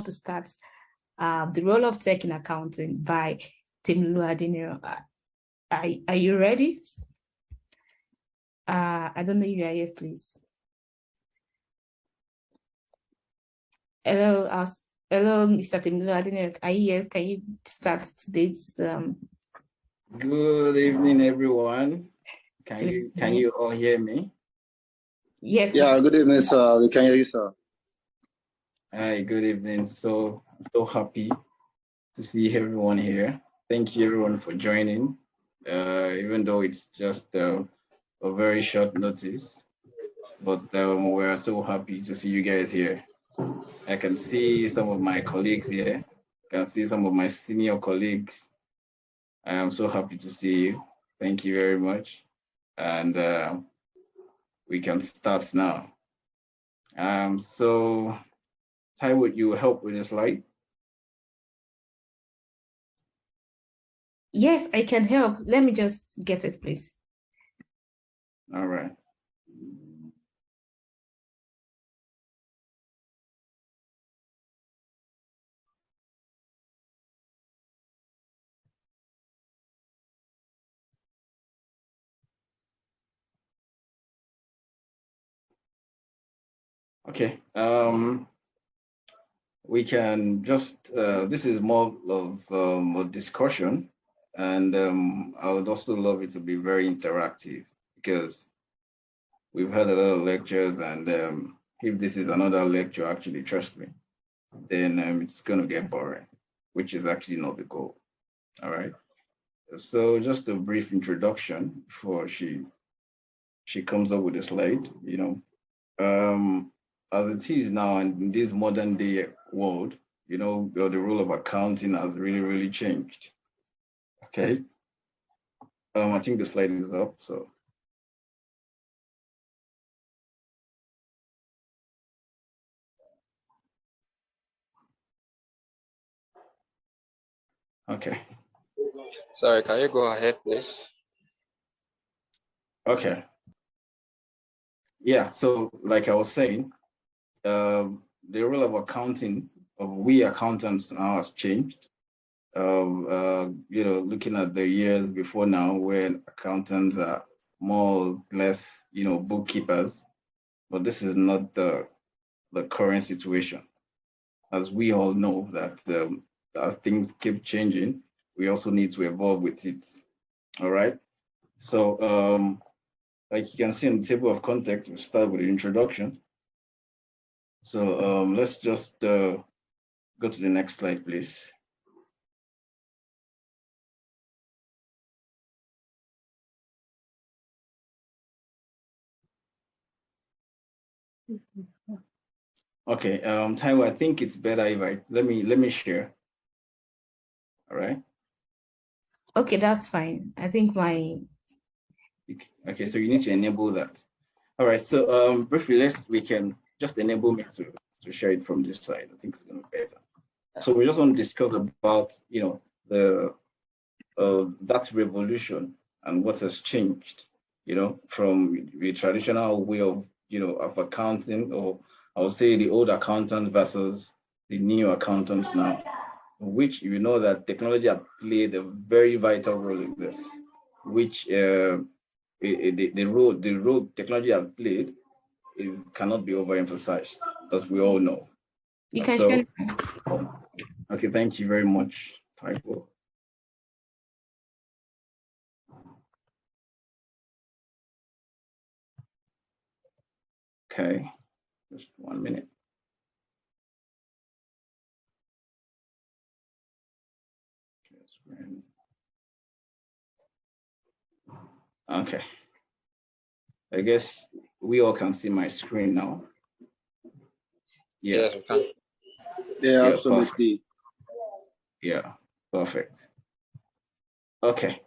to start the role of tech in accounting by Temilolu Adeniro. Are you ready? I don't know if you are. Yes, please. Hello, hello, Mr. Temilolu Adeniro. Are you here? Can you start today's? Good evening, everyone. Can you all hear me? Yes. Yeah. Good evening, sir. We can hear you, sir. Hi. Good evening. So happy to see everyone here. Thank you, everyone, for joining. Even though it's just a very short notice, but we're so happy to see you guys here. I can see some of my colleagues here. I can see some of my senior colleagues. I am so happy to see you. Thank you very much. And we can start now. So, Ty, would you help with the slide? Yes, I can help. Let me just get it, please. All right. Okay. We can just, this is more of a discussion, and I would also love it to be very interactive because we've had a lot of lectures, and if this is another lecture, actually, trust me, then it's going to get boring, which is actually not the goal. All right. So just a brief introduction before she comes up with a slide, as it is now in this modern day world, the role of accounting has really changed. Okay. I think the slide is up, so. Okay. Sorry, can you go ahead, please? Okay. Yeah, so like I was saying, the role of accounting, of we accountants now has changed. Looking at the years before now, when accountants are more or less, bookkeepers, but this is not the current situation. As we all know that as things keep changing, we also need to evolve with it. All right. So like you can see in the table of context, we'll start with the introduction. So let's just go to the next slide, please. Okay, Taiwo, I think it's better if let me share. All right. Okay, that's fine. I think Okay, so you need to enable that. All right, so briefly, we can just enable me to share it from this side. I think it's gonna be better. So we just want to discuss about, the that revolution and what has changed, from the traditional way of, of accounting, or I would say the old accountant versus the new accountants now, which you know that technology has played a very vital role in this, which the role technology has played cannot be overemphasized, as we all know. you can share. Okay, thank you very much, Typo. Okay, just 1 minute. Okay. I guess we all can see my screen now. Yeah. Yes, we can. Yeah, absolutely. Perfect. Yeah, perfect. Okay.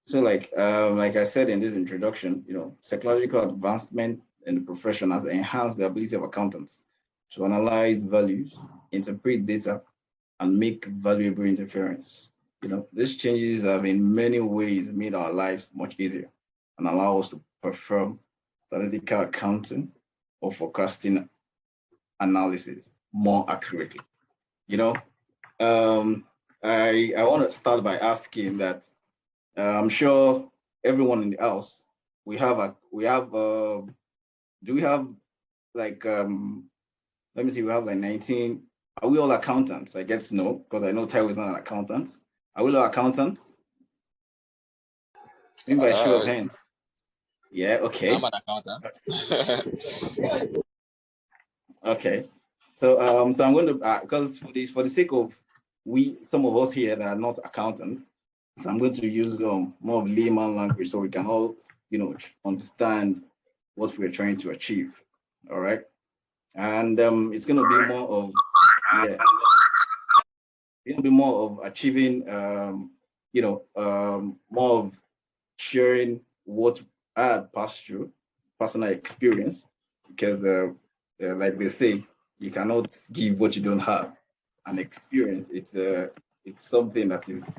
So like I said in this introduction, technological advancement in the profession has enhanced the ability of accountants to analyze values, interpret data, and make valuable interference. These changes have in many ways made our lives much easier and allow us to perform statistical accounting or forecasting analysis more accurately. You know, I want to start by asking that I'm sure everyone in the house, do we have like let me see, we have like 19. Are we all accountants? I guess no, because I know Taiwo is not an accountant. Are we all accountants? Maybe by show of hands. Yeah, okay. I'm an accountant. Okay. So so I'm going to because for the sake of some of us here that are not accountants, so I'm going to use more of layman language so we can all, you know, understand what we're trying to achieve. All right. And it's going to be more of it'll be more of achieving you know, more of sharing what I had passed through, personal experience, because like they say, you cannot give what you don't have. An experience, it's something that is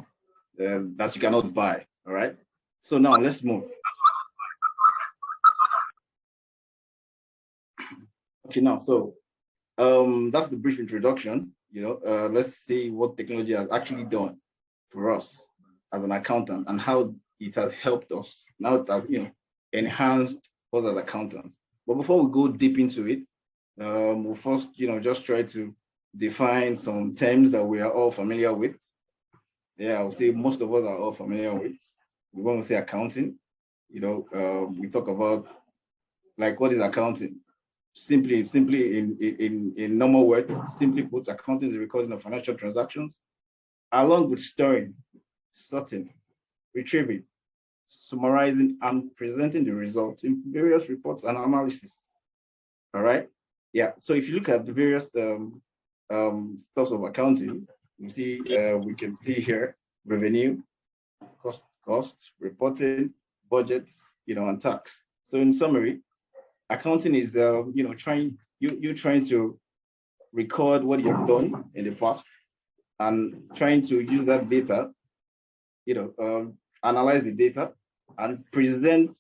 that you cannot buy. All right. So now let's move. Okay, now so that's the brief introduction. You know, let's see what technology has actually done for us as an accountant and how it has helped us. Now it has, you know, enhanced us as accountants. But before we go deep into it, we'll first, you know, just try to define some terms that we are all familiar with. Yeah, I would say most of us are all familiar with. We want to say accounting. You know, we talk about like what is accounting? Simply in normal words, simply put, accounting is the recording of financial transactions, along with storing, sorting, retrieving, summarizing, and presenting the results in various reports and analysis. All right. Yeah. So if you look at the various stuffs of accounting, you see we can see here revenue, cost, reporting, budgets, you know, and tax. So in summary, accounting is you know, you're trying to record what you've done in the past and trying to use that data, you know, analyze the data and present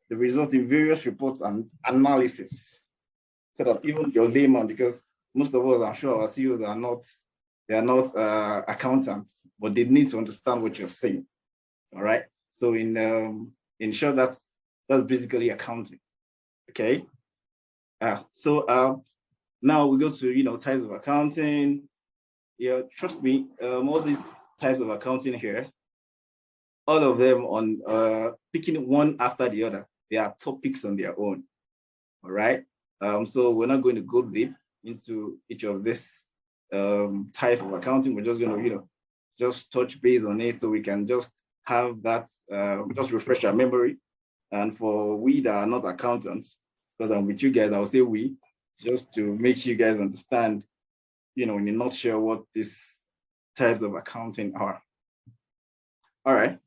the results in various reports and analysis, so that even your layman, because most of us, I'm sure our CEOs are not accountants, but they need to understand what you're saying. All right. So in short, that's basically accounting. Okay. So now we go to, you know, types of accounting. Yeah, trust me, all these types of accounting here, all of them on picking one after the other, they are topics on their own. All right. So we're not going to go deep into each of this type of accounting. We're just going to, you know, just touch base on it so we can just have that, just refresh our memory. And for we that are not accountants, because I'm with you guys, I'll say we, just to make you guys understand, you know, in a nutshell, what these types of accounting are. All right,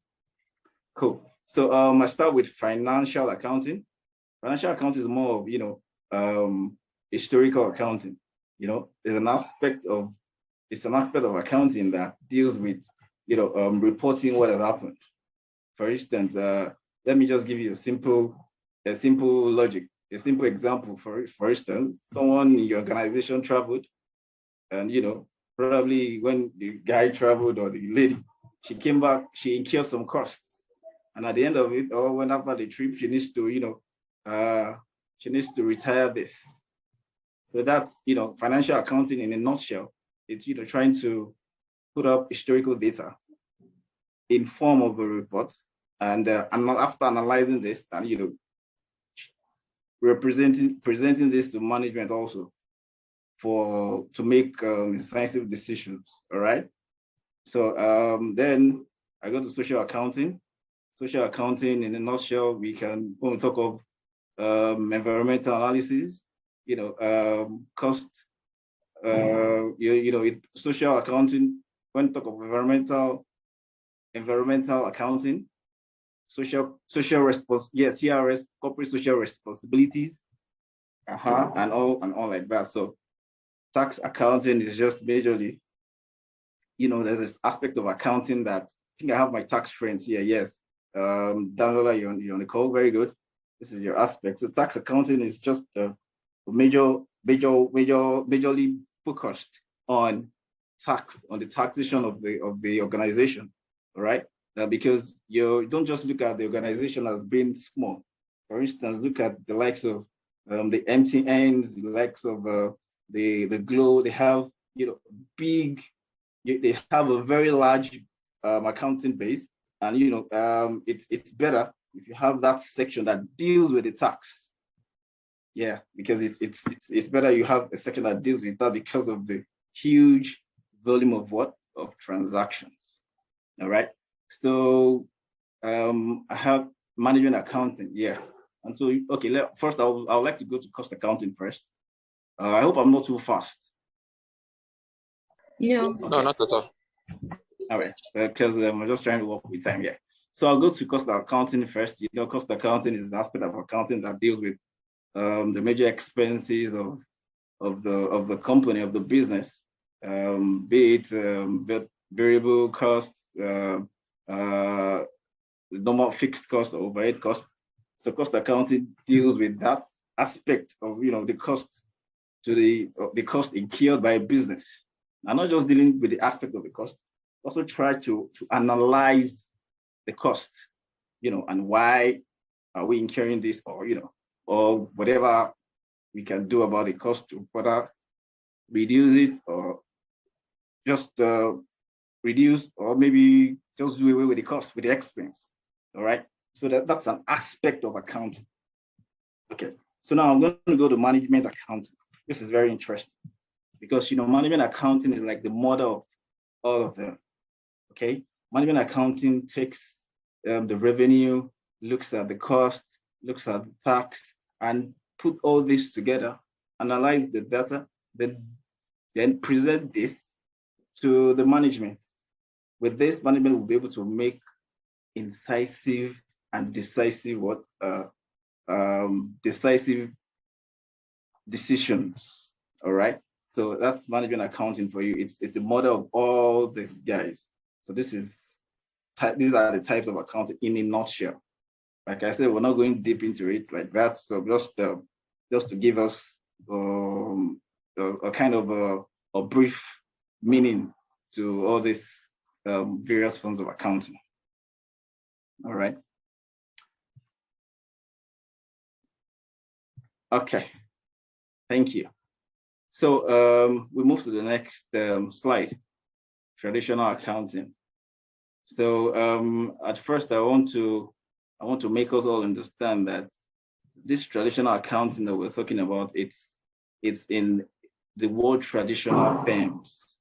cool. So I start with financial accounting. Financial accounting is more of, you know, historical accounting. You know, it's an aspect of accounting that deals with, you know, reporting what has happened. For instance, let me just give you a simple logic, a simple example. For instance, someone in your organization traveled, and, you know, probably when the guy traveled or the lady, she came back, she incurred some costs, and at the end of it, or when after the trip, she needs to, you know, she needs to retire this. So that's, you know, financial accounting in a nutshell. It's, you know, trying to put up historical data in form of a report, and after analyzing this, and, you know, presenting this to management also to make sensitive decisions. All right. So then I go to social accounting. Social accounting in a nutshell, when we talk of environmental analysis, you know, cost, you know, social accounting, when we talk of environmental accounting, social CRS, corporate social responsibilities, and all like that. So tax accounting is just majorly, you know, there's this aspect of accounting that, I think I have my tax friends here. Yes. Daniela, you're on the call. Very good. This is your aspect. So tax accounting is just majorly focused on the taxation of the organization, all right? Because you don't just look at the organization as being small. For instance, look at the likes of the MTNs, the likes of the Glo. They have they have a very large accounting base, and it's better if you have that section that deals with the tax. Yeah, because it's better you have a section that deals with that because of the huge volume of transactions. All right. So I have management accounting. Yeah. And so, okay, first I would like to go to cost accounting first. I hope I'm not too fast. No. Okay. No, not at all. All right. So because I'm just trying to work with time here. So I'll go to cost accounting first. Cost accounting is an aspect of accounting that deals with the major expenses of the company, of the business, be it variable costs, normal fixed cost or overhead cost. So cost accounting deals with that aspect of the cost to the cost incurred by a business. I'm not just dealing with the aspect of the cost, also try to analyze the cost, and why are we incurring this, or whatever we can do about the cost to further reduce it, or just reduce, or maybe just do away with the cost, with the expense. All right. So that's an aspect of accounting. Okay. So now I'm going to go to management accounting. This is very interesting because management accounting is like the mother of all of them. Okay. Management accounting takes the revenue, looks at the cost, looks at the tax, and put all this together, analyze the data, then present this to the management. With this, management will be able to make incisive and decisive decisive decisions. All right. So that's management accounting for you. It's the model of all these guys. So these are the types of accounting in a nutshell. Like I said, we're not going deep into it like that. So just to give us a kind of a brief meaning to all these various forms of accounting. All right. Okay. Thank you. So we move to the next slide, traditional accounting. So at first, I want to make us all understand that this traditional accounting that we're talking about, it's in the word traditional terms.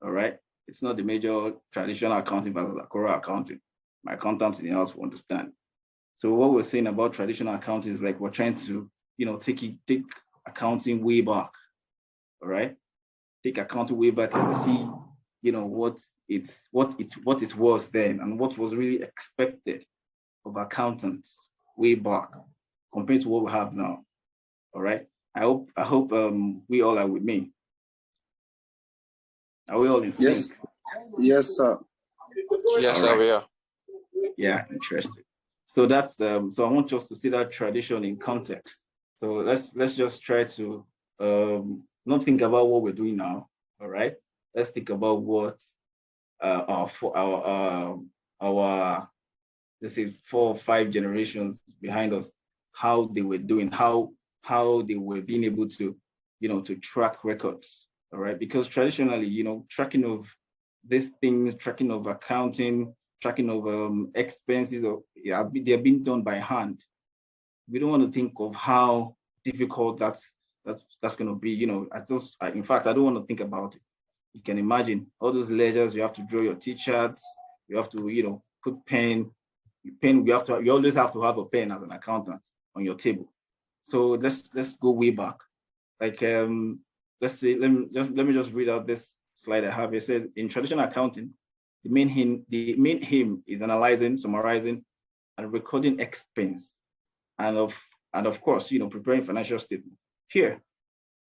All right. It's not the major traditional accounting versus Akora accounting. My accountants in the house will understand. So what we're saying about traditional accounting is like we're trying to, take accounting way back. All right. Take accounting way back and see, what it was then and what was really expected of accountants way back compared to what we have now. All right. I hope we all are with me. Are we all in sync? Yes. Yes, sir. Yes, sir, we are. Yeah, interesting. So that's so I want us to see that tradition in context. So let's just try to not think about what we're doing now. All right. Let's think about what our let's say 4 or 5 generations behind us, how they were doing, how they were being able to, to track records. All right. Because traditionally, tracking of these things, tracking of accounting, tracking of expenses, they're being done by hand. We don't want to think of how difficult that's going to be. In fact, I don't want to think about it. You can imagine all those ledgers. You have to draw your T-charts. You have to, put pen. You always have to have a pen as an accountant on your table. So let's go way back. Like let's see. Let me just read out this slide I have. It said in traditional accounting, the main aim is analyzing, summarizing, and recording expense, and of course, preparing financial statements. Here,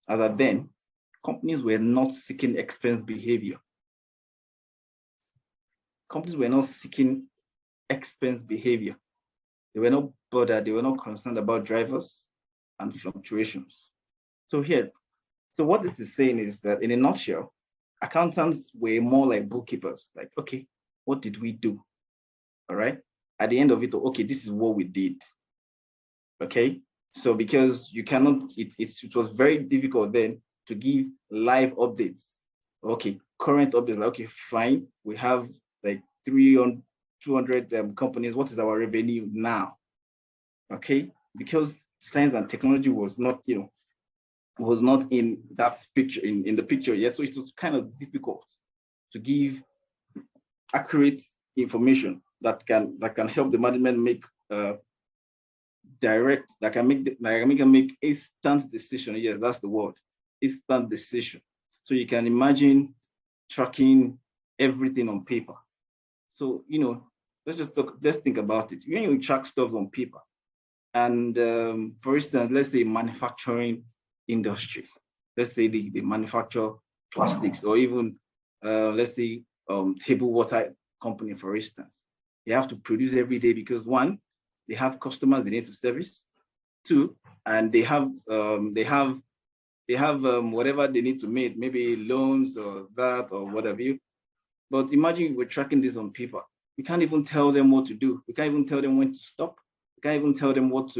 as at then, companies were not seeking expense behavior. Companies were not seeking expense behavior. They were not bothered. They were not concerned about drivers and fluctuations. So here, So what this is saying is that in a nutshell, accountants were more like bookkeepers. Like, okay, what did we do? All right. At the end of it, okay, this is what we did. Okay. So because you cannot, it was very difficult then to give live updates. Okay, current updates, like, okay, fine. We have like 200 companies. What is our revenue now? Okay, because science and technology was not, was not in that picture, in the picture yet. So it was kind of difficult to give accurate information that can help the management make direct, that can make instant decision. Yes, that's the word, instant decision. So you can imagine tracking everything on paper. So, let's think about it. When you track stuff on paper, and for instance, let's say manufacturing industry, let's say they manufacture plastics, or even let's say table water company, for instance, they have to produce every day because one, they have customers they need to service. Two, and they have whatever they need to make, maybe loans or that or whatever. But imagine we're tracking this on paper. We can't even tell them what to do. We can't even tell them when to stop. We can't even tell them what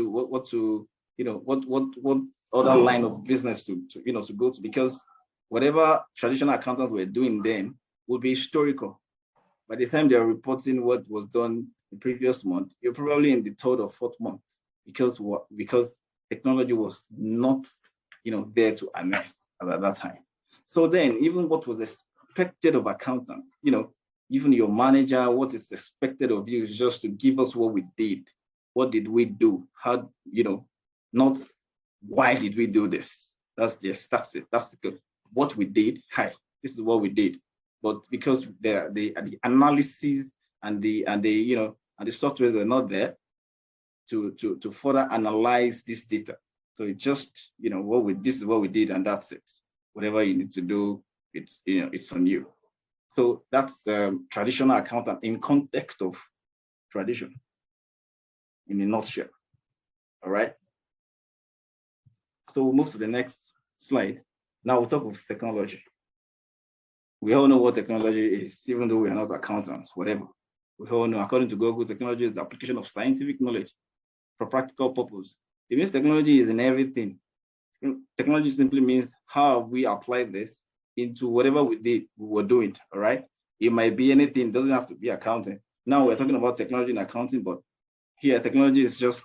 other line of business to go to, because whatever traditional accountants were doing then would be historical. By the time they're reporting what was done the previous month, you're probably in the third or fourth month, because technology was not there to harness at that time. So then even what was expected of accountant, even your manager, what is expected of you is just to give us what we did. What did we do? How, not why did we do this? That's it. That's the good. What we did, hi, this is what we did. But because the analysis and the softwares are not there to further analyze this data. So it just, this is what we did, and that's it. Whatever you need to do, it's on you. So that's the traditional accountant in context of tradition, in a nutshell. All right. So we'll move to the next slide. Now we'll talk of technology. We all know what technology is, even though we are not accountants, whatever. We all know, according to Google, technology is the application of scientific knowledge for practical purpose. It means technology is in everything. Technology simply means how we apply this into whatever we were doing, all right? It might be anything, it doesn't have to be accounting. Now we're talking about technology and accounting, but here technology is just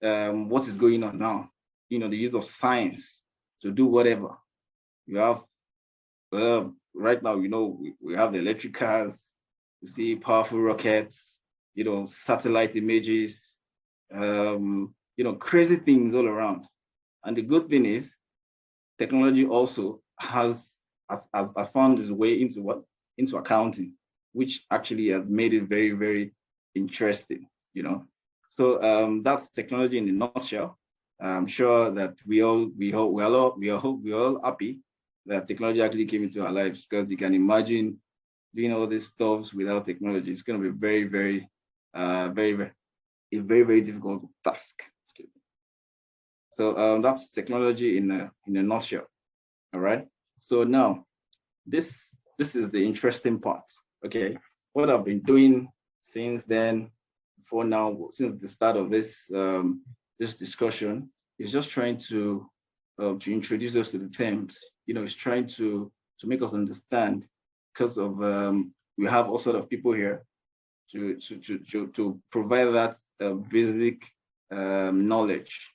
what is going on now. The use of science to do whatever. You have, right now, we have the electric cars, you see powerful rockets, satellite images, crazy things all around. And the good thing is, technology also has found its way into accounting, which actually has made it very, very interesting. So that's technology in a nutshell. I'm sure that we all happy that technology actually came into our lives, because you can imagine doing all these stuff without technology. It's going to be very, very, very difficult task. So that's technology in a nutshell. All right. So now, this is the interesting part. Okay, what I've been doing since then, since the start of this this discussion, is just trying to introduce us to the terms. It's trying to make us understand, because of we have all sort of people here to provide that basic knowledge.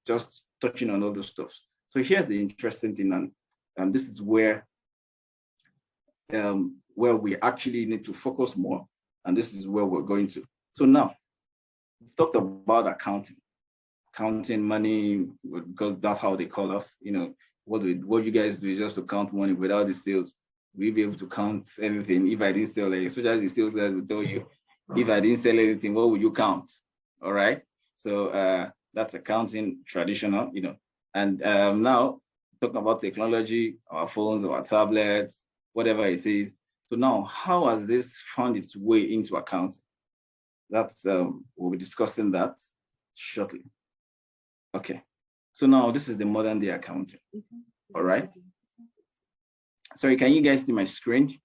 Just touching on all those stuff. So here's the interesting thing, and this is where we actually need to focus more, and this is where we're going to. So now, we've talked about counting money, because that's how they call us. What you guys do is just to count money. Without the sales, we'll be able to count anything. If I didn't sell, especially the sales guys will tell you, if I didn't sell anything, what would you count? All right. So that's accounting, traditional, And now, talking about technology, our phones, our tablets, whatever it is. So now, how has this found its way into accounting? That's we'll be discussing that shortly. Okay. So now this is the modern day accounting. All right. Sorry, can you guys see my screen?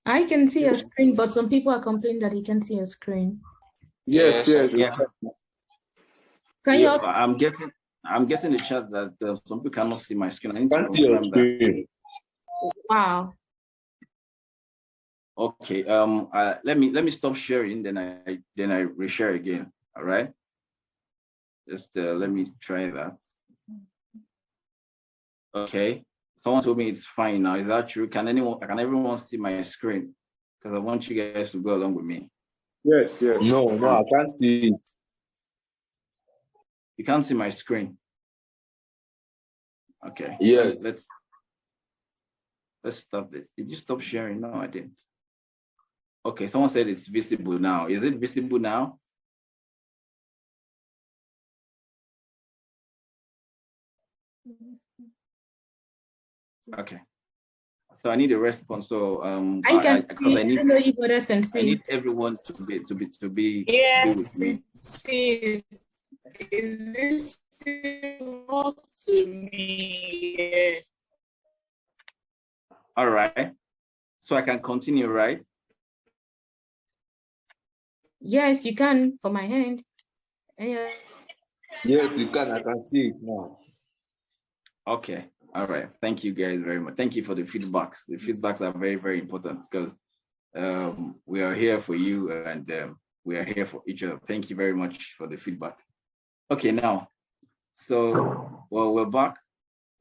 I can see your screen, but some people are complaining that they can't see your screen. Yes, Yes, yes. Yeah. Can you Yeah, also? I'm getting the chat that some people cannot see my screen. I need to Can't see your confirm that. screen. Wow. Okay. Let me stop sharing. Then I reshare again. All right. Just let me try that. Okay. Someone told me it's fine now. Is that true? Can everyone see my screen? Because I want you guys to go along with me. Yes, yes. No, I can't see it. You can't see my screen. Okay. Yes. Let's stop this. Did you stop sharing? No, I didn't. Okay, someone said it's visible now. Is it visible now? Okay. So I need a response. So I can because see. I don't know if others can I see. need everyone to be Yes, with me. it's visible to me. All right. So I can continue, right? Yes, you can for my hand. Yeah. Yes, you can. I can see it now. Okay. All right. Thank you guys very much. Thank you for the feedbacks. The feedbacks are very, very important because we are here for you and we are here for each other. Thank you very much for the feedback. Okay, now, so we're back.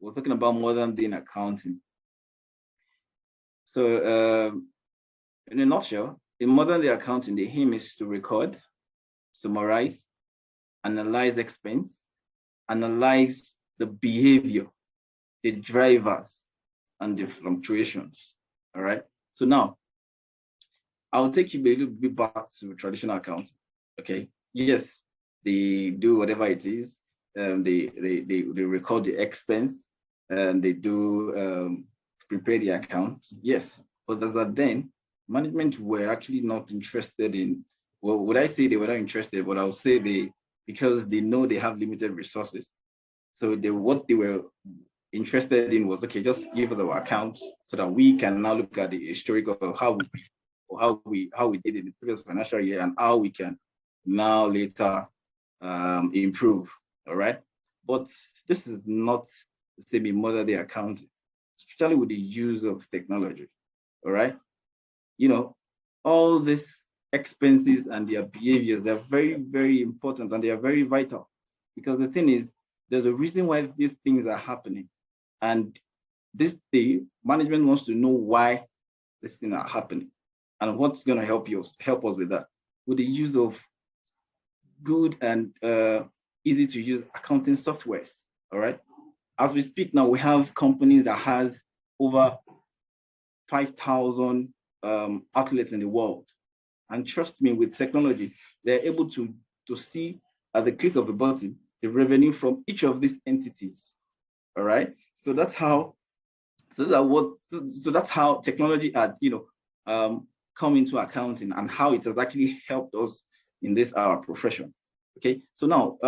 We're talking about modern day accounting. So in a nutshell, in modern day accounting, the aim is to record, summarize, analyze expense, analyze the behavior, the drivers, and the fluctuations. All right. So now, I'll take you a little bit back to traditional accounting. Okay. Yes, they do whatever it is. They record the expense and they do prepare the account. Yes, but as that then, management were actually not interested in. Well, would I say they were not interested? But I'll say because they know they have limited resources. So what they were interested in was, okay, just give us our accounts so that we can now look at the historical of how we did in the previous financial year and how we can now later improve. All right. But this is not the same in modern day accounting, especially with the use of technology. All right. You know, all these expenses and their behaviors, they're very, very important and they are very vital. Because the thing is, there's a reason why these things are happening. And the management wants to know why these things are happening and what's going to help us with that. With the use of good and easy to use accounting softwares. All right. As we speak now, we have companies that has over 5,000 outlets in the world. And trust me, with technology, they're able to see at the click of a button the revenue from each of these entities. All right. So that's how technology had come into accounting and how it has actually helped us in our profession. Okay. So now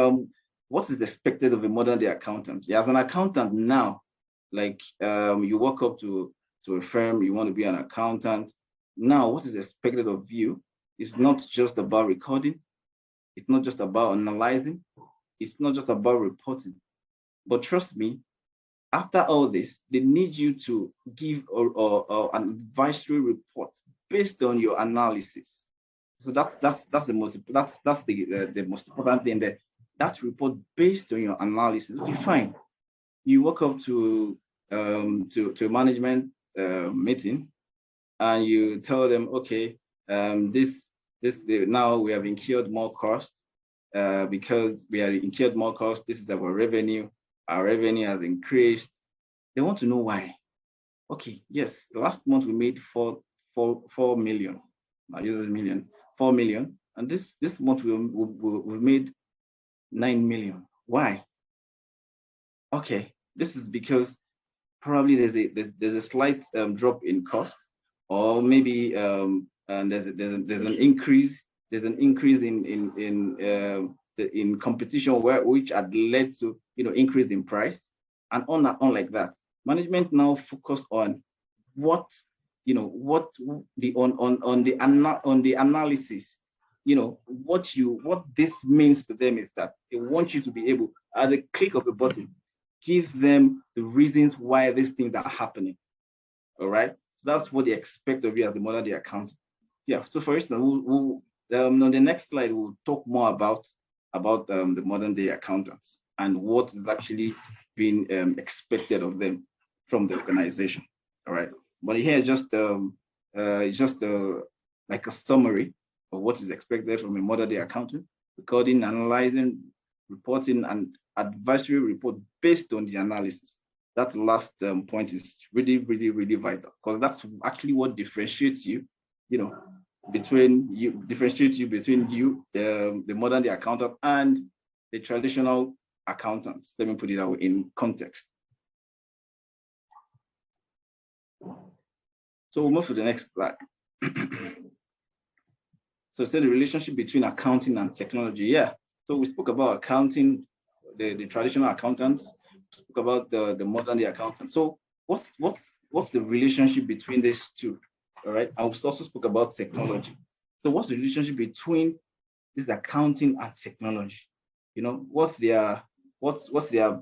what is expected of a modern day accountant? Yeah, as an accountant now, like you walk up to a firm, you want to be an accountant. Now, what is expected of you is not just about recording. It's not just about analyzing. It's not just about reporting. But trust me, after all this, they need you to give an advisory report based on your analysis. So that's the most important thing there. That report based on your analysis. Okay, fine. You walk up to a management meeting and you tell them, okay, now we have incurred more costs because we have incurred more costs. This is our revenue. Our revenue has increased. They want to know why. Okay, yes, last month we made 4 million. I use a million, 4 million, and this month we made 9 million. Why? Okay, this is because probably there's a slight drop in cost, or maybe and there's an increase. There's an increase in in competition which had led to increase in price, and on and on like that. Management now focus on what on the analysis. What this means to them is that they want you to be able, at the click of a button, give them the reasons why these things are happening. All right, so that's what they expect of you as a modern day accountant. Yeah. So for instance, on the next slide, we'll talk more about the modern day accountants and what is actually being expected of them from the organization. All right, but here just like a summary of what is expected from a modern day accountant: recording, analyzing, reporting, and advisory report based on the analysis. That last point is really, really, really vital, because that's actually what differentiates you, between you, the modern day accountant, and the traditional accountants. Let me put it that way in context. So we'll move to the next slide. So say the relationship between accounting and technology. Yeah. So we spoke about accounting, the traditional accountants, spoke about the modern day accountants. So what's the relationship between these two? All right. I also spoke about technology. So what's the relationship between this accounting and technology? What's their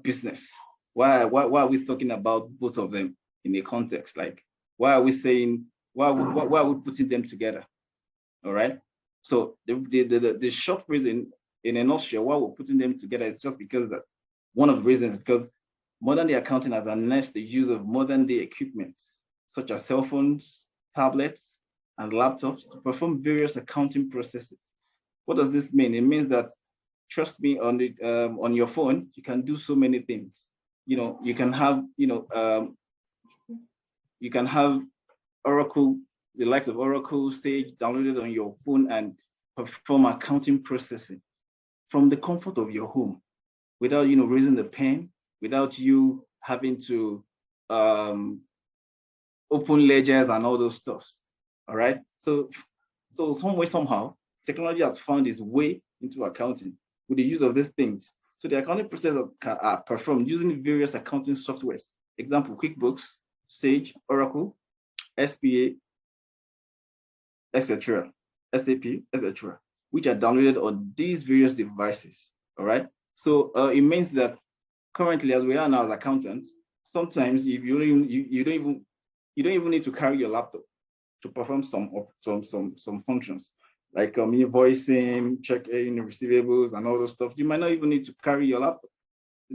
business? Why are we talking about both of them in a context? Like, why are we saying, why are we putting them together? All right. So the short reason, in a nutshell, why we're putting them together is just because that one of the reasons is because modern day accounting has harnessed the use of modern day equipment, such as cell phones, tablets, and laptops to perform various accounting processes. What does this mean? It means that, trust me, on your phone, you can do so many things. You can have Oracle, the likes of Oracle, Sage downloaded on your phone and perform accounting processing from the comfort of your home, without raising the pen, without you having to open ledgers and all those stuffs. All right. So some way, somehow, technology has found its way into accounting with the use of these things. So the accounting process are performed using various accounting softwares. Example: QuickBooks, Sage, Oracle, SPA, etc., SAP, etc., which are downloaded on these various devices. All right. So it means that currently, as we are now as accountants, sometimes if you don't even need to carry your laptop to perform some functions like invoicing, checking receivables, and all those stuff. You might not even need to carry your laptop.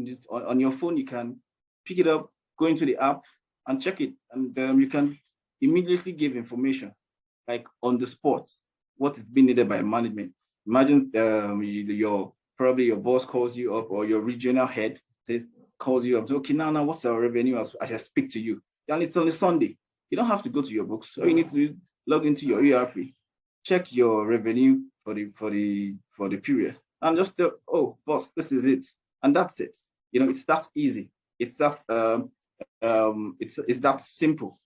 Just on your phone, you can pick it up, go into the app, and check it, and you can immediately give information, like on the spot, what is being needed by management. Imagine probably your boss calls you up, or your regional head calls you up. So, okay, now what's our revenue as I speak to you? And it's only Sunday. You don't have to go to your books. All you need to do is log into your ERP, check your revenue for the period, and just tell, oh boss, this is it, and that's it. It's that easy. It's that it's that simple,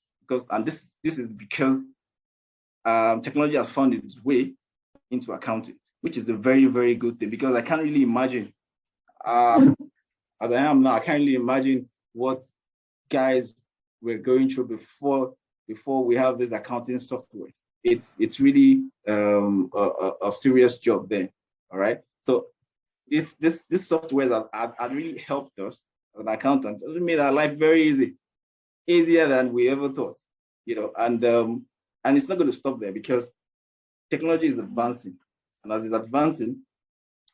and this is because technology has found its way into accounting, which is a very, very good thing, because I can't really imagine, as I am now, I can't really imagine what guys were going through before we have this accounting software. It's really a serious job there. All right. So this software that had really helped us as an accountant. It made our life very easy, easier than we ever thought. And it's not going to stop there, because technology is advancing, and as it's advancing,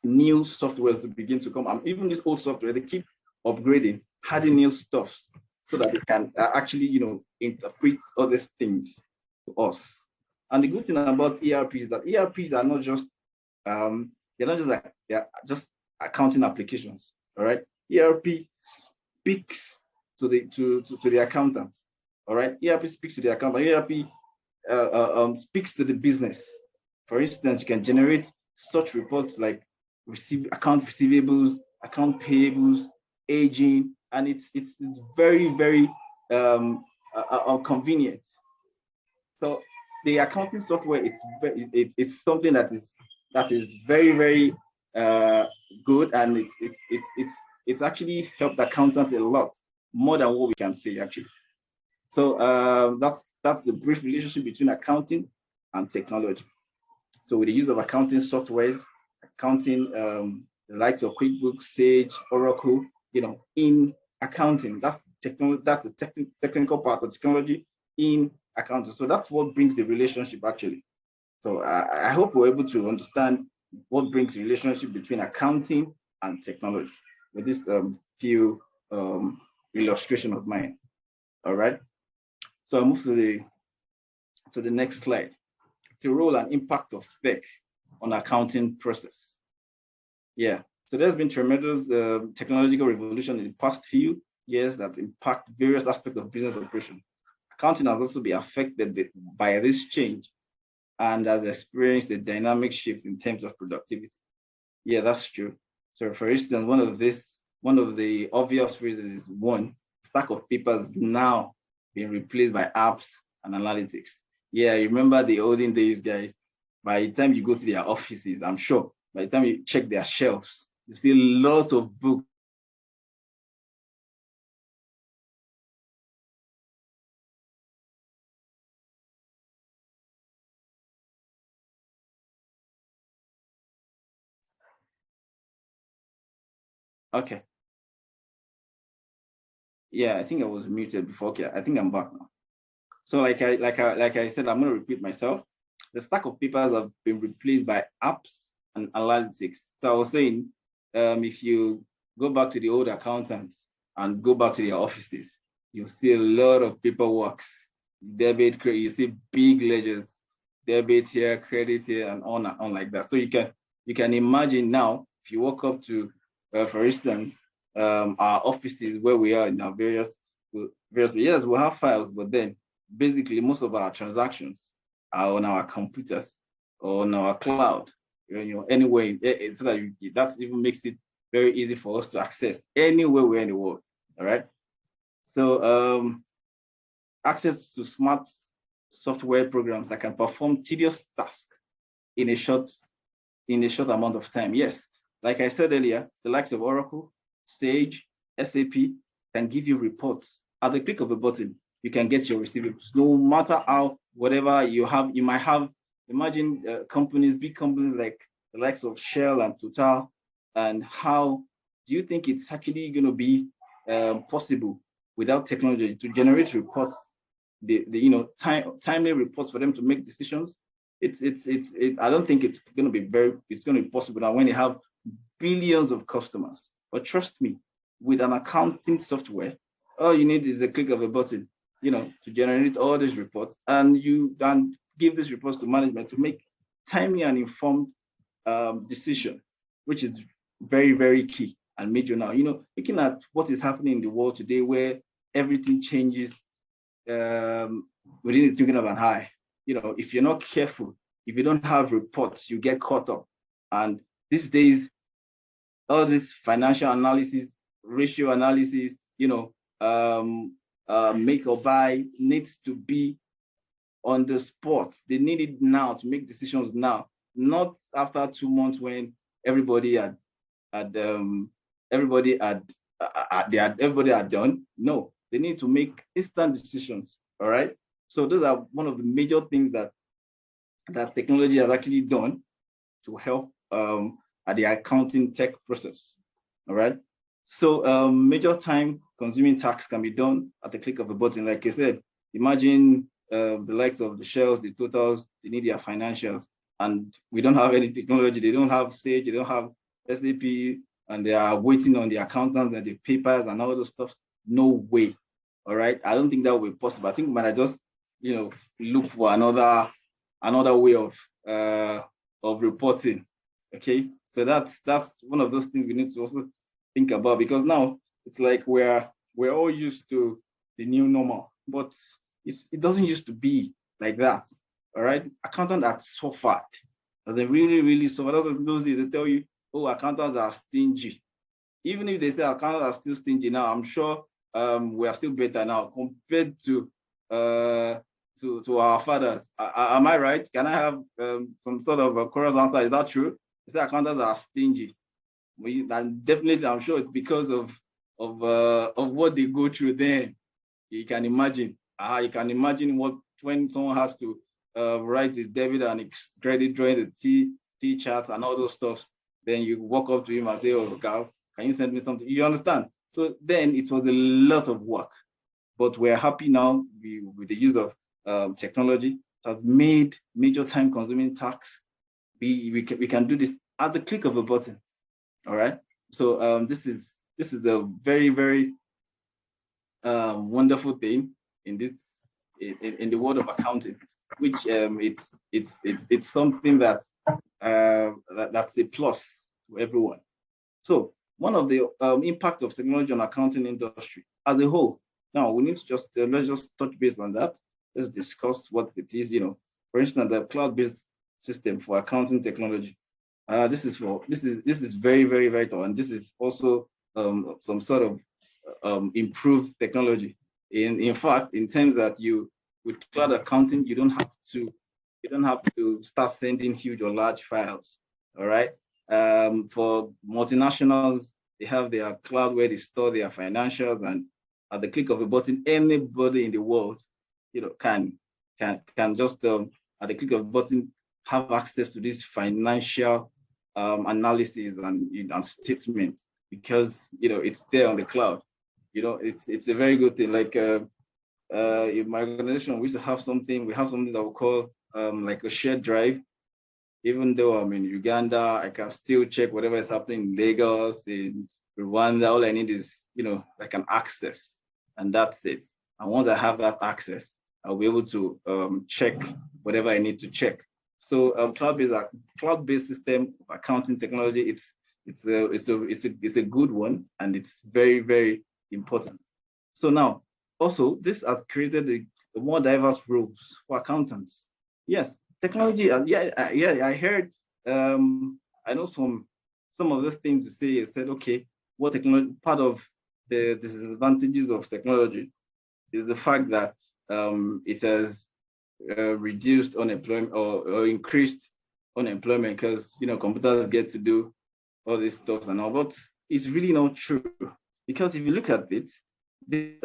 new softwares begin to come. And even this old software, they keep upgrading, adding new stuffs, so that they can actually, interpret other things to us. And the good thing about ERP is that ERPs are not just they're just accounting applications. All right, ERP speaks to the accountant. All right, ERP speaks to the accountant. ERP speaks to the business. For instance, you can generate such reports like account receivables, account payables, aging, and it's very, very convenient. So the accounting software, it's something that is very, very good, and it's actually helped accountants a lot, more than what we can say actually. So that's the brief relationship between accounting and technology. So with the use of accounting softwares, accounting, the likes of QuickBooks, Sage, Oracle, in accounting, that's the technical part of technology in accounting. So that's what brings the relationship actually. So I hope we're able to understand what brings the relationship between accounting and technology with this few illustration of mine. All right. So I'll move to the next slide. The role and impact of tech on accounting process. Yeah. So there's been tremendous technological revolution in the past few years that impact various aspects of business operation. Accounting has also been affected by this change and has experienced a dynamic shift in terms of productivity. Yeah, that's true. So for instance, one of the obvious reasons is one, stack of papers now being replaced by apps and analytics. Yeah, remember the olden days, guys. By the time you go to their offices, I'm sure, by the time you check their shelves, you see a lot of books. Okay. Yeah, I think I was muted before. Okay, I think I'm back now. So like I said, I'm going to repeat myself. The stack of papers have been replaced by apps and analytics. So I was saying, if you go back to the old accountants and go back to their offices, you'll see a lot of paperwork, debit, credit. You see big ledgers, debit here, credit here, and on like that. So you can imagine now if you walk up to, for instance, our offices where we are in our various yes, we'll have files, but then basically most of our transactions are on our computers or on our cloud, anyway, so that even makes it very easy for us to access anywhere we're in the world. All right. So access to smart software programs that can perform tedious tasks in a short amount of time. Yes, like I said earlier, the likes of Oracle, Sage, SAP can give you reports at the click of a button. You can get your receivables, no matter how, whatever you have, you might have, imagine big companies like the likes of Shell and Total, and how do you think it's actually going to be possible without technology to generate reports, timely reports for them to make decisions? I don't think it's going to be possible now when you have billions of customers. But trust me, with an accounting software, all you need is a click of a button, to generate all these reports, and you then give these reports to management to make timely and informed decision, which is very, very key and major now. Looking at what is happening in the world today, where everything changes within the twinkling of an eye. If you're not careful, if you don't have reports, you get caught up. And these days, all this financial analysis, ratio analysis, make or buy needs to be on the spot. They need it now to make decisions now, not after 2 months when everybody had done. No, they need to make instant decisions. All right. So those are one of the major things that technology has actually done to help at the accounting tech process. All right. So major time consuming tasks can be done at the click of a button. Like I said, imagine the likes of the Shells, the Totals, they need their financials, and we don't have any technology. They don't have Sage, they don't have SAP, and they are waiting on the accountants and the papers and all those stuff. No way. All right. I don't think that will be possible. I think we might just, look for another way of reporting. Okay. So that's one of those things we need to also think about, because now it's like we're all used to the new normal, but it doesn't used to be like that. All right. Accountants are suffered. As they really, really suffered. Those days they tell you, oh, accountants are stingy. Even if they say accountants are still stingy now, I'm sure we are still better now compared to our fathers. Am I right? Can I have some sort of a chorus answer? Is that true? They say accountants are stingy. And definitely, I'm sure it's because of what they go through. Then you can imagine. You can imagine when someone has to write his debit and his credit drawing the T charts and all those stuff. Then you walk up to him and say, "Oh, God, can you send me something?" You understand? So then it was a lot of work, but we're happy now with the use of technology. It has made major time-consuming tasks. We can do this at the click of a button. All right. So this is a very, very wonderful thing in the world of accounting, which it's something that that's a plus to everyone. So one of the impact of technology on accounting industry as a whole. Now we need to let's just touch base on that. Let's discuss what it is. For instance, the cloud-based system for accounting technology. This is very, very vital, and this is also some sort of improved technology. In fact, in terms that with cloud accounting, you don't have to start sending huge or large files. All right. For multinationals, they have their cloud where they store their financials, and at the click of a button, anybody in the world, can just at the click of a button have access to this financial analysis and statement, because it's there on the cloud. It's a very good thing. Like in my organization, we have something that we call like a shared drive. Even though I'm in Uganda, I can still check whatever is happening in Lagos, in Rwanda. All I need is like an access, and that's it. And once I have that access, I'll be able to check whatever I need to check. So cloud-based system of accounting technology, it's a good one, and it's very, very important. So now, also, this has created a more diverse roles for accountants. Yes, technology. I heard. I know some of the things you say. You said, okay, what technology? Part of the disadvantages of technology is the fact that it has reduced unemployment or increased unemployment, because computers get to do all this stuff and all. But it's really not true, because if you look at it, the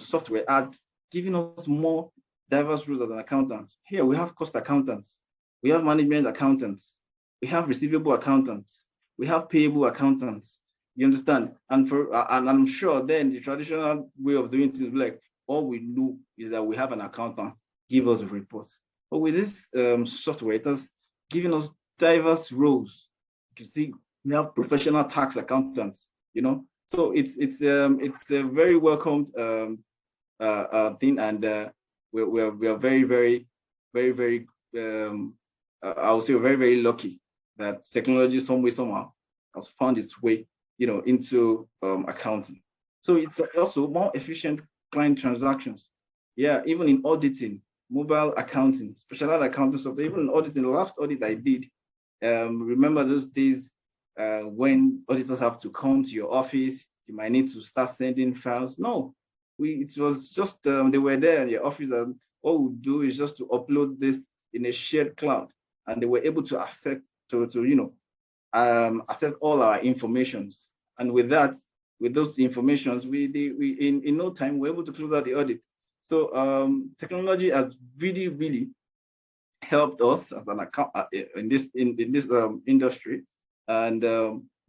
software are giving us more diverse roles as an accountant. Here we have cost accountants, we have management accountants, we have receivable accountants, we have payable accountants. You understand? And I'm sure then the traditional way of doing things, like all we do is that we have an accountant give us a report. But with this software, it has given us diverse roles. You see, we have professional tax accountants. So it's a very welcomed thing, and we are very, very, very, very I would say we're very, very lucky that technology some way somehow has found its way into accounting. So it's also more efficient client transactions. Yeah, even in auditing, mobile accounting, specialized accounting software, even in auditing. The last audit I did, remember those days when auditors have to come to your office, you might need to start sending files. No, it was just they were there in your office, and all we do is just to upload this in a shared cloud, and they were able to access access all our informations. And with those informations, we in no time we're able to close out the audit. So technology has really, really helped us as an account in this industry, and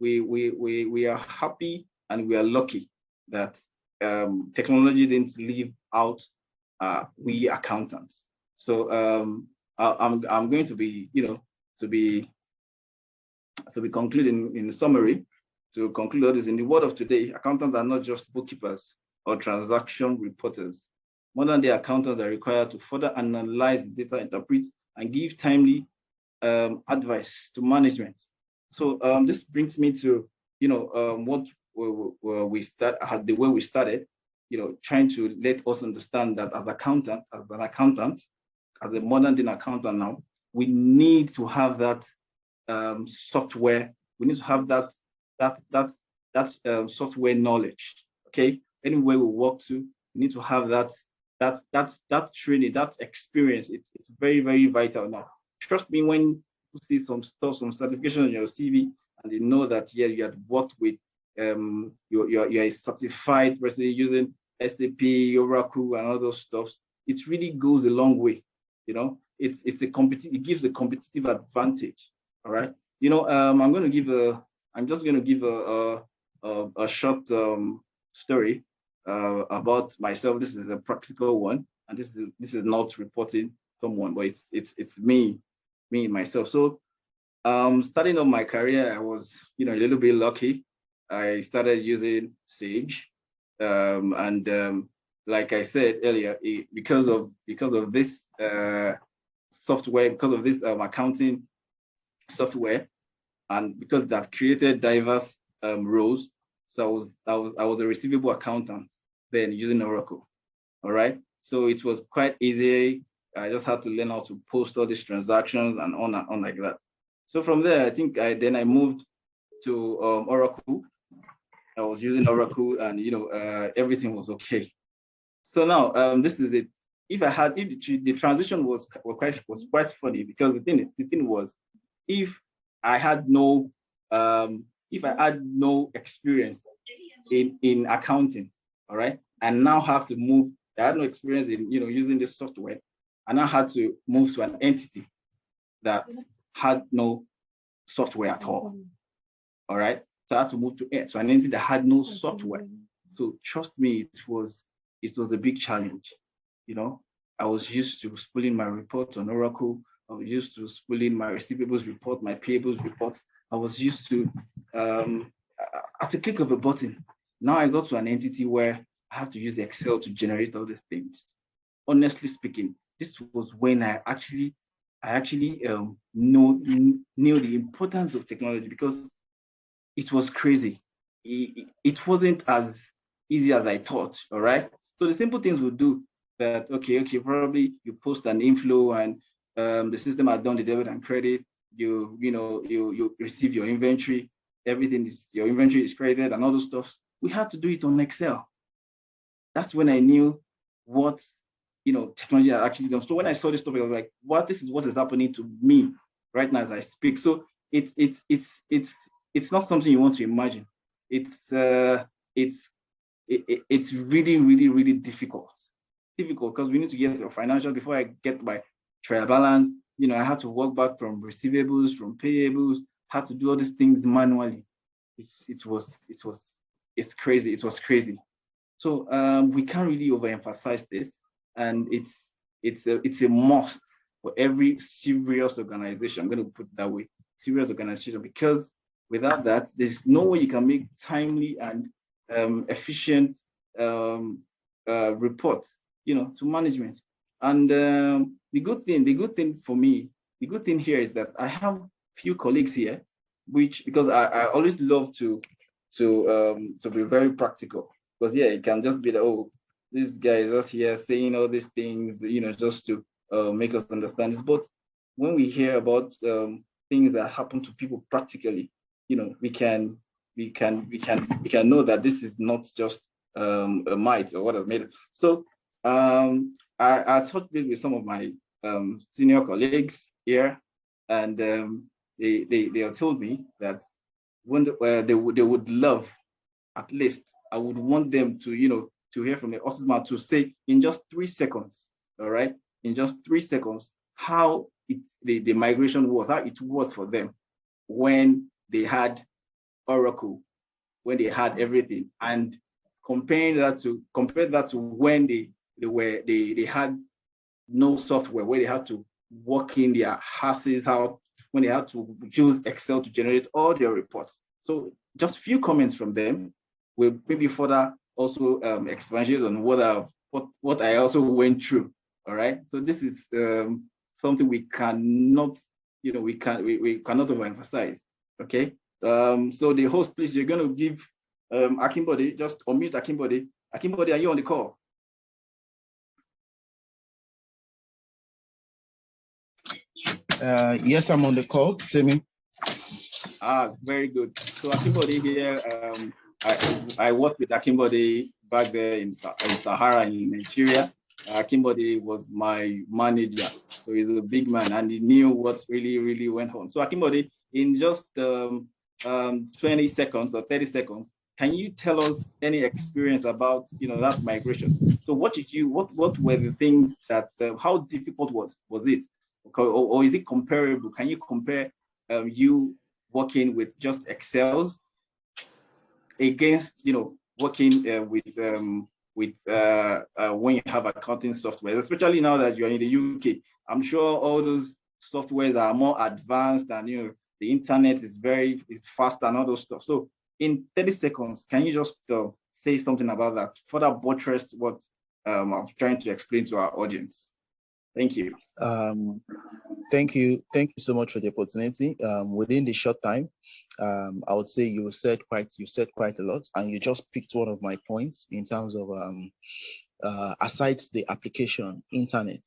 we are happy and we are lucky that technology didn't leave out we accountants. So I'm going to be concluding in summary. To conclude all this, in the world of today, accountants are not just bookkeepers or transaction reporters. Modern day accountants are required to further analyze the data, interpret, and give timely advice to management. So this brings me to what we the way we started, trying to let us understand that as an accountant, as a modern day accountant now, we need to have that software. We need to have that software knowledge. Okay, anywhere we walk to, we need to have that training, that experience. It's very, very vital now. Trust me when see some stuff, some certification on your CV, and they know that yeah, you had worked with you're a certified person using SAP, Oracle, and all those stuff. It really goes a long way. You know, it gives a competitive advantage. All right. You know, I'm just going to give a short story about myself. This is a practical one, and this is not reporting someone, but it's me myself. So starting off my career, I was a little bit lucky. I started using Sage, and like I said earlier, because of this software, because of this accounting software, and because that created diverse roles. So I was a receivable accountant then using Oracle. All right. So it was quite easy. I just had to learn how to post all these transactions and on like that. So from there, I think I moved to Oracle. I was using Oracle, and everything was okay. So now this is it. If the transition was quite funny, because the thing was, if I had no experience in accounting, all right, and now have to move. I had no experience in using this software. I now had to move to an entity that had no software at all. All right, so I had to move to an entity that had no software. So trust me, it was a big challenge. I was used to spooling my reports on Oracle. I was used to spooling my receivables report, my payables report. I was used to at the click of a button. Now I got to an entity where I have to use Excel to generate all these things. Honestly speaking, this was when I actually knew the importance of technology, because it was crazy. It wasn't as easy as I thought. All right. So the simple things would do that. Okay, probably you post an inflow, and the system had done the debit and credit. You receive your inventory. Your inventory is credited, and all those stuff. We had to do it on Excel. That's when I knew what technology had actually done. So when I saw this topic, I was like, "What? This is what is happening to me right now as I speak." So it's not something you want to imagine. It's really, really, really difficult because we need to get your financial before I get my trial balance. I had to work back from receivables, from payables, had to do all these things manually. It was crazy. So we can't really overemphasize this, and it's a must for every serious organization. I'm going to put it that way, serious organization, because without that, there's no way you can make timely and efficient reports, to management. And the good thing for me, the good thing here is that I have few colleagues here, because I always love to be very practical, because it can just be that, oh, this guy is just here saying all these things, just to make us understand this. But when we hear about things that happen to people practically, we can know that this is not just a might or what has made it. So I talked with some of my senior colleagues here, and they have told me that when they would love, at least I would want them to hear from the horse's mouth, to say in just 3 seconds, all right, in just 3 seconds, how the migration was, how it was for them when they had Oracle, when they had everything, and compare that to when they had no software, where they had to work in their asses out, when they had to use Excel to generate all their reports. So just few comments from them will maybe further also expand on what I also went through. All right. So this is something we cannot overemphasize. Okay. So the host, please, you're going to give Akinbode, just unmute Akinbode. Akinbode, are you on the call? Yes, I'm on the call, Timmy. Very good. So Akinbode here, I worked with Akinbode back there in Sahara in Nigeria, Akimbode was my manager, so he's a big man, and he knew what really went on. So Akimbode, in just 20 seconds or 30 seconds, can you tell us any experience about that migration? So what were the things that how difficult was it, or is it comparable? Can you compare you working with just Excels against working with when you have accounting software, especially now that you're in the UK? I'm sure all those softwares are more advanced, and the internet is fast and all those stuff. So in 30 seconds, can you just say something about that, further buttress what I'm trying to explain to our audience? Thank you. Thank you so much for the opportunity. Within the short time, I would say you said quite a lot, and you just picked one of my points in terms of aside the application, internet,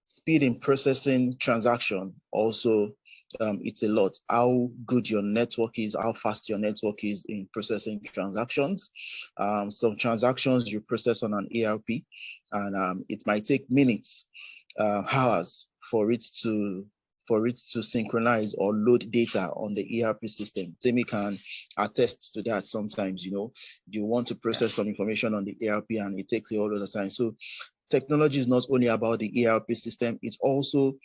speed in processing transaction also. It's a lot. How good your network is, how fast your network is in processing transactions. Some transactions you process on an ERP, and it might take minutes, hours for it to synchronize or load data on the ERP system. Timmy can attest to that. Sometimes, you want to process some information on the ERP and it takes a whole lot of time. So technology is not only about the ERP system, it also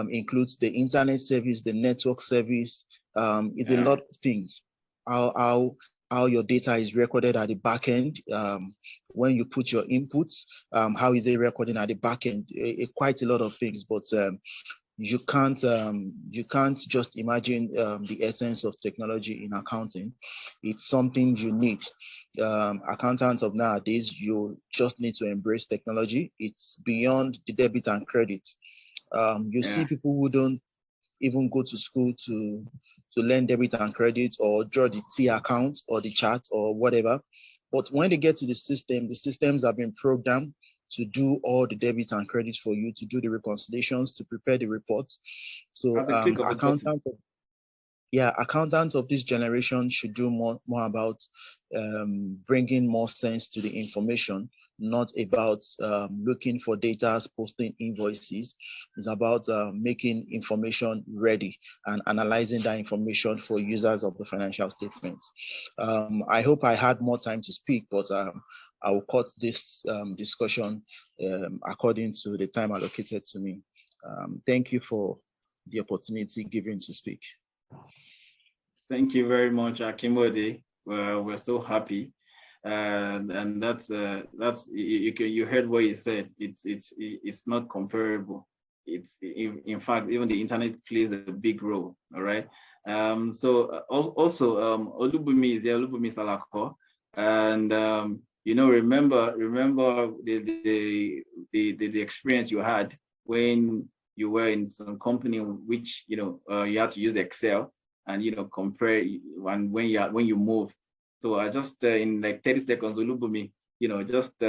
includes the internet service, the network service. It's a lot of things. How your data is recorded at the back end. When you put your inputs, how is it recording at the back end? Quite a lot of things, but you can't just imagine the essence of technology in accounting. It's something you need. Accountants of nowadays, you just need to embrace technology. It's beyond the debit and credit. You see people who don't even go to school to learn debit and credit or draw the T account or the chart or whatever. But when they get to the systems have been programmed to do all the debits and credits for you, to do the reconciliations, to prepare the reports. So accountants of this generation should do more about bringing more sense to the information, not about looking for data, posting invoices. It's about making information ready and analyzing that information for users of the financial statements. I hope I had more time to speak, but I will cut this discussion according to the time allocated to me. Thank you for the opportunity given to speak. Thank you very much, Akimbode. We're so happy, and that's you heard what he said. It's not comparable. It's in fact, even the internet plays a big role. All right. So also Olubunmi is here, Olubunmi Salako, and remember the experience you had when you were in some company which you had to use Excel and compare when you moved. So I just in like 30 seconds, Olubunmi, just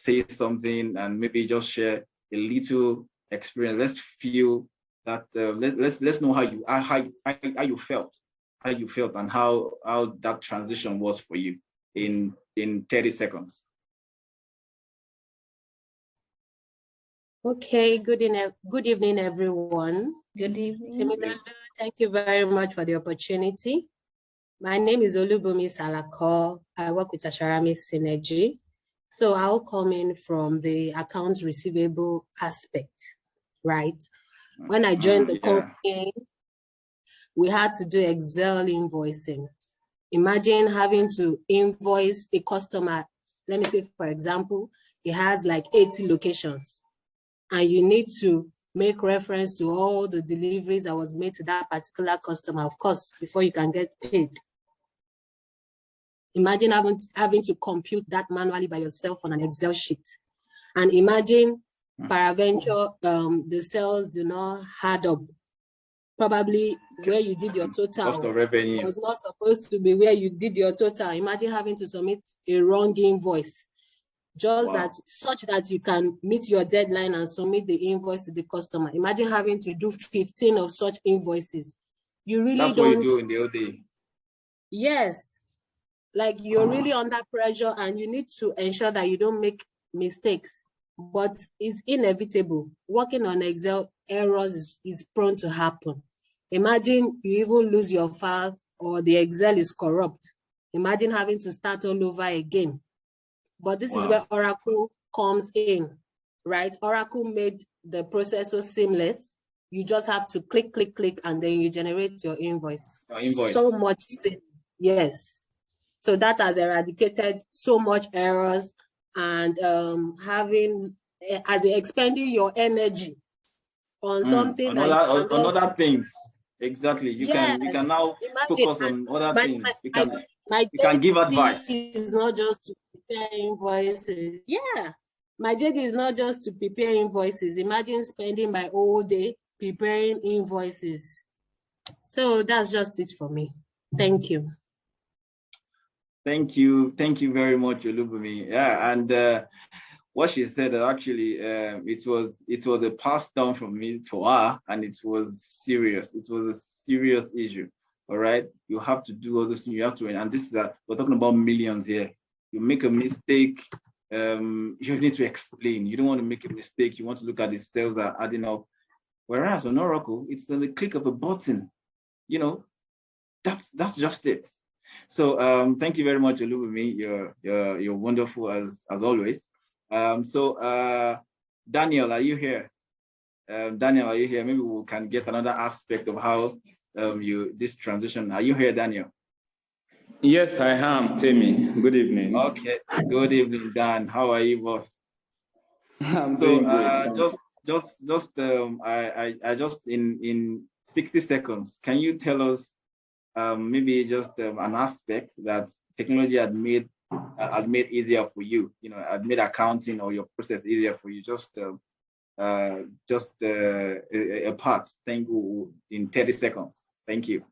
say something and maybe just share a little experience. Let's feel that. Let's know how you felt, and how that transition was for you in 30 seconds. Okay, good evening, everyone. Good evening. Similarly, thank you very much for the opportunity. My name is Olubunmi Salako. I work with Asharami Synergy. So I'll come in from the accounts receivable aspect, right? When I joined the company, we had to do Excel invoicing. Imagine having to invoice a customer. Let me say, for example, it has like 80 locations, and you need to make reference to all the deliveries that was made to that particular customer, of course, before you can get paid. Imagine having to compute that manually by yourself on an Excel sheet. And imagine, peradventure, the sales do not add up. Probably where you did your total cost of revenue was not supposed to be where you did your total. Imagine having to submit a wrong invoice, just such that you can meet your deadline and submit the invoice to the customer. Imagine having to do 15 of such invoices. You really That's don't. What you do in the old days. Yes. like you're really under pressure and you need to ensure that you don't make mistakes, but it's inevitable. Working on Excel, errors is prone to happen. Imagine you even lose your file or the Excel is corrupt. Imagine having to start all over again. But this is where Oracle comes in, right? Oracle made the process so seamless. You just have to click, click, click, and then you generate your invoice. So much, yes. So that has eradicated so much errors and expending your energy on something on other things. Exactly. You can now focus on other things. You can give advice. Is not just to prepare invoices. Yeah. My JD is not just to prepare invoices. Imagine spending my whole day preparing invoices. So that's just it for me. Thank you. Thank you very much, Olubunmi. Yeah, and what she said actually, it was a pass down from me to her, and it was serious. It was a serious issue. All right, you have to do all those things. You have to, and this is we're talking about millions here. You make a mistake, you need to explain. You don't want to make a mistake. You want to look at the cells that are adding up. Whereas on Oracle, it's on the click of a button. You know, that's just it. So thank you very much, Olubunmi. You're wonderful as always. So Daniel, are you here? Daniel, are you here? Maybe we can get another aspect of how this transition. Are you here, Daniel? Yes, I am, Timmy. Good evening. Okay, good evening, Dan. How are you both? I'm so just in 60 seconds, can you tell us maybe just an aspect that technology had made easier for you? You know, had made accounting or your process easier for you. Just a part. Thank you in 30 seconds. Thank you.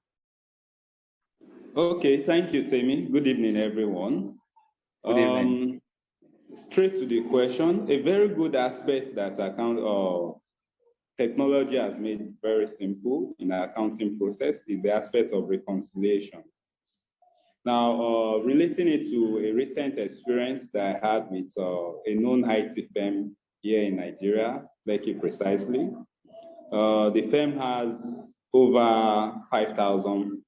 Okay, thank you, Timmy. Good evening, everyone. Good evening. Straight to the question, a very good aspect that technology has made very simple in the accounting process is the aspect of reconciliation. Now, relating it to a recent experience that I had with a known IT firm here in Nigeria, Lekki precisely. The firm has over 5,000